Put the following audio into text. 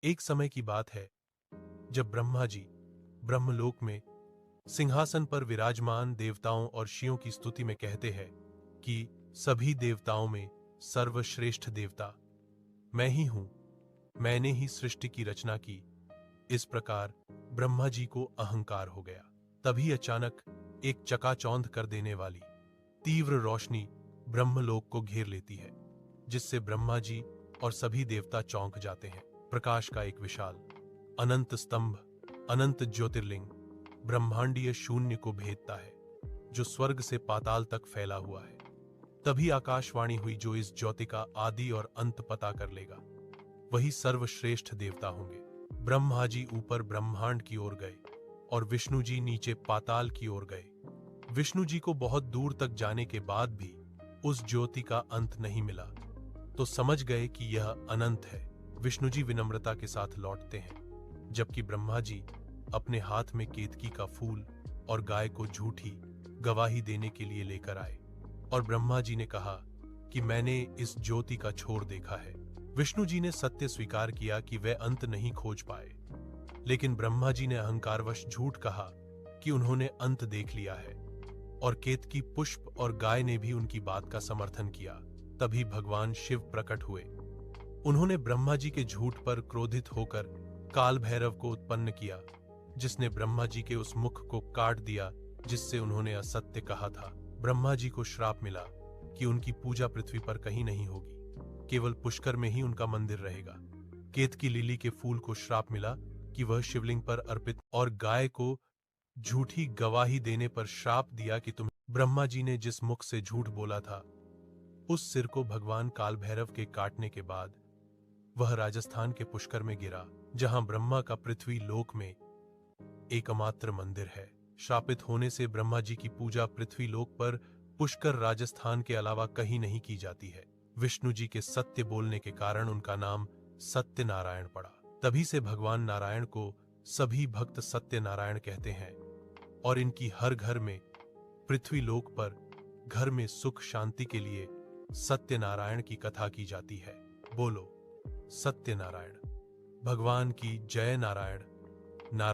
एक समय की बात है जब ब्रह्मा जी ब्रह्मलोक में सिंहासन पर विराजमान देवताओं और ऋषियों की स्तुति में कहते हैं कि सभी देवताओं में सर्वश्रेष्ठ देवता मैं ही हूं, मैंने ही सृष्टि की रचना की। इस प्रकार ब्रह्मा जी को अहंकार हो गया। तभी अचानक एक चकाचौंध कर देने वाली तीव्र रोशनी ब्रह्मलोक को घेर लेती है, जिससे ब्रह्मा जी और सभी देवता चौंक जाते हैं। प्रकाश का एक विशाल अनंत स्तंभ, अनंत ज्योतिर्लिंग ब्रह्मांडीय शून्य को भेदता है, जो स्वर्ग से पाताल तक फैला हुआ है। तभी आकाशवाणी हुई, जो इस ज्योति का आदि और अंत पता कर लेगा वही सर्वश्रेष्ठ देवता होंगे। ब्रह्मा जी ऊपर ब्रह्मांड की ओर गए और विष्णु जी नीचे पाताल की ओर गए। विष्णु जी को बहुत दूर तक जाने के बाद भी उस ज्योति का अंत नहीं मिला, तो समझ गए कि यह अनंत है। विष्णु जी विनम्रता के साथ लौटते हैं, जबकि ब्रह्मा जी अपने हाथ में केतकी का फूल और गाय को झूठी गवाही देने के लिए लेकर आए। और ब्रह्मा जी ने कहा कि मैंने इस ज्योति का छोर देखा है। विष्णु जी ने सत्य स्वीकार किया कि वे अंत नहीं खोज पाए, लेकिन ब्रह्मा जी ने अहंकारवश झूठ कहा कि उन्होंने अंत देख लिया है, और केतकी, पुष्प और गाय ने भी उनकी बात का समर्थन किया। तभी भगवान शिव प्रकट हुए। उन्होंने ब्रह्मा जी के झूठ पर क्रोधित होकर काल भैरव को उत्पन्न किया, जिसने ब्रह्मा जी के उस मुख को काट दिया जिससे उन्होंने असत्य कहा था। ब्रह्मा जी को श्राप मिला कि उनकी पूजा पृथ्वी पर कहीं नहीं होगी, केवल पुष्कर में ही उनका मंदिर रहेगा। केतकी लिली के फूल को श्राप मिला कि वह शिवलिंग पर अर्पित, और गाय को झूठी गवाही देने पर श्राप दिया कि तुम। ब्रह्मा जी ने जिस मुख से झूठ बोला था, उस सिर को भगवान काल भैरव के काटने के बाद वह राजस्थान के पुष्कर में गिरा, जहां ब्रह्मा का पृथ्वी लोक में एकमात्र मंदिर है। श्रापित होने से ब्रह्मा जी की पूजा पृथ्वी लोक पर पुष्कर राजस्थान के अलावा कहीं नहीं की जाती है। विष्णु जी के सत्य बोलने के कारण उनका नाम सत्य नारायण पड़ा। तभी से भगवान नारायण को सभी भक्त सत्य नारायण कहते हैं, और इनकी हर घर में, पृथ्वी लोक पर घर में सुख शांति के लिए सत्य नारायण की कथा की जाती है। बोलो सत्य नारायण भगवान की जय। नारायण।